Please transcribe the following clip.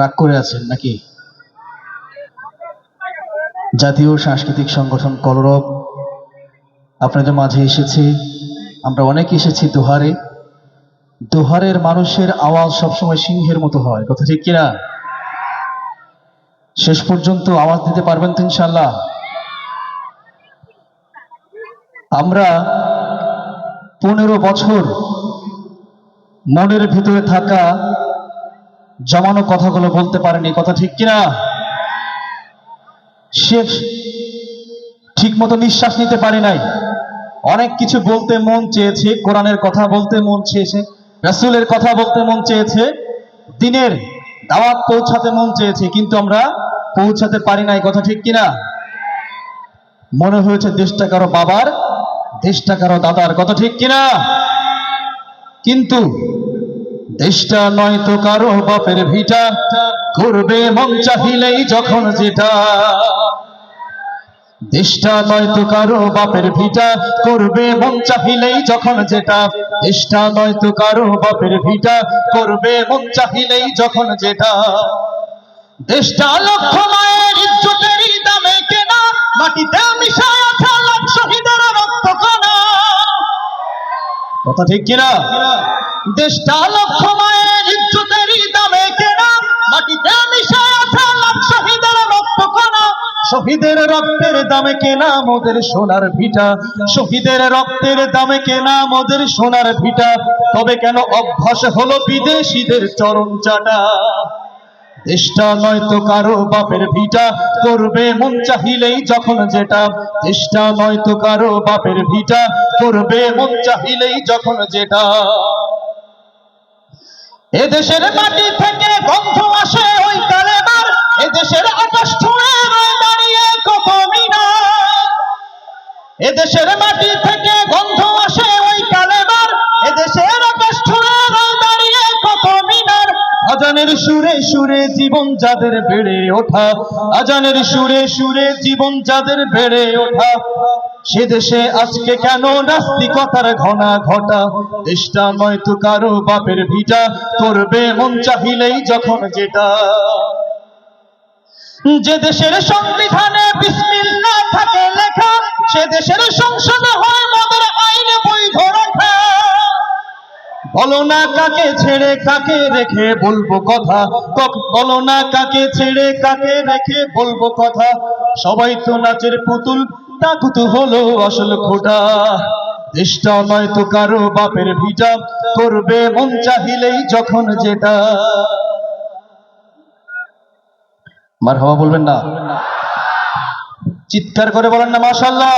রাগ করে আছেন নাকি? জাতীয় সাংস্কৃতিক সংগঠন কলরব আপনাদের মাঝে এসেছে। আমরা অনেক এসেছি দোহারে। দোহারের মানুষের আওয়াজ সবসময় সিংহের মতো হয়, কথা ঠিক কিনা? শেষ পর্যন্ত আওয়াজ দিতে পারবেন তো ইনশাল্লাহ? আমরা 15 বছর মনের ভিতরে থাকা জমানো কথাগুলো বলতে পারেনি, কথা ঠিক কিনা? শেষ ঠিক মতো নিঃশ্বাস নিতে পারি নাই। অনেক কিছু বলতে মন চেয়েছে, কোরআনের কথা বলতে মন চেয়েছে, রাসূলের কথা বলতে মন চেয়েছে, দ্বীনের দাওয়াত পৌঁছাতে মন চেয়েছে, কিন্তু আমরা পৌঁছাতে পারি নাই, কথা ঠিক কিনা? মনে হয়েছে দেশটা কারো বাবার, দেশটা কারো দাদার, কথা ঠিক কিনা? কিন্তু দেশটা নয়তো কারো বাপের ভিটা, করবে মন চাহিলেই যখন যেটা। দেশটা নয়তো কারো বাপের ভিটা, করবে মন চাহিলেই যখন যেটা। দেশটা নয়তো কারো বাপের ভিটা, করবে মন চাহিলেই যখন যেটা। দেশটা লক্ষ মায়ের ইজ্জতেরই দামে কেনা, মাটিতে মিশা আছে লাখ শহীদের রক্ত কণা, কথা ঠিক কিনা? দেশটা লক্ষ মায়ের ইজ্জতেরই দামে কেনা, মাটিতে মিশা আছে লাখ শহীদের রক্ত কণা। শহীদের রক্তের দামে কেনা মোদের সোনার ভিটা, শহীদের রক্তের দামে কেনা মোদের সোনার ভিটা। তবে কেন অভ্যাস হলো বিদেশিদের চরণ চাটা? দেশটা নয়তো কারো বাপের ভিটা, করবে মন চাহিলেই যখন যেটা। দেশটা নয়তো কারো বাপের ভিটা, করবে মন চাহিলেই যখন যেটা। এদেশের মাটি থেকে গন্ধ আসে ওই কালেবার, এদেশের আকাশ ছুঁয়ে রয়ে দাঁড়িয়ে কত মিনার। এদেশের মাটি থেকে গন্ধ আসে ওই কালেবার, এদেশের আকাশ ছুঁয়ে রয়ে দাঁড়িয়ে কত মিনার। আজানের সুরে সুরে জীবন যাদের বেড়ে ওঠা, আজানের সুরে সুরে জীবন যাদের বেড়ে ওঠা, সে দেশে আজকে কেন নাস্তিকতার ঘনা ঘটা? দেশটা নয়তো কারো বাপের ভিটা, করবে মন চাহিলেই যখন যেটা। যে দেশের সংবিধানে বিসমিল্লাহ থাকে লেখা, সে দেশের সংসদে হয় মদের আইনে বৈধ রাখা। বলো না কাকে ছেড়ে কাকে রেখে বলবো কথা, বলো না কাকে ছেড়ে কাকে রেখে বলবো কথা। সবাই তো নাচের পুতুল, তাগুত হলো আসল খোটা। দেশটা নয়তো কারো বাপের ভিটা, করবে মন চাহিলেই যখন যেটা। মারহাবা বলবেন না? চিৎকার করে বলেন না মাশাআল্লাহ?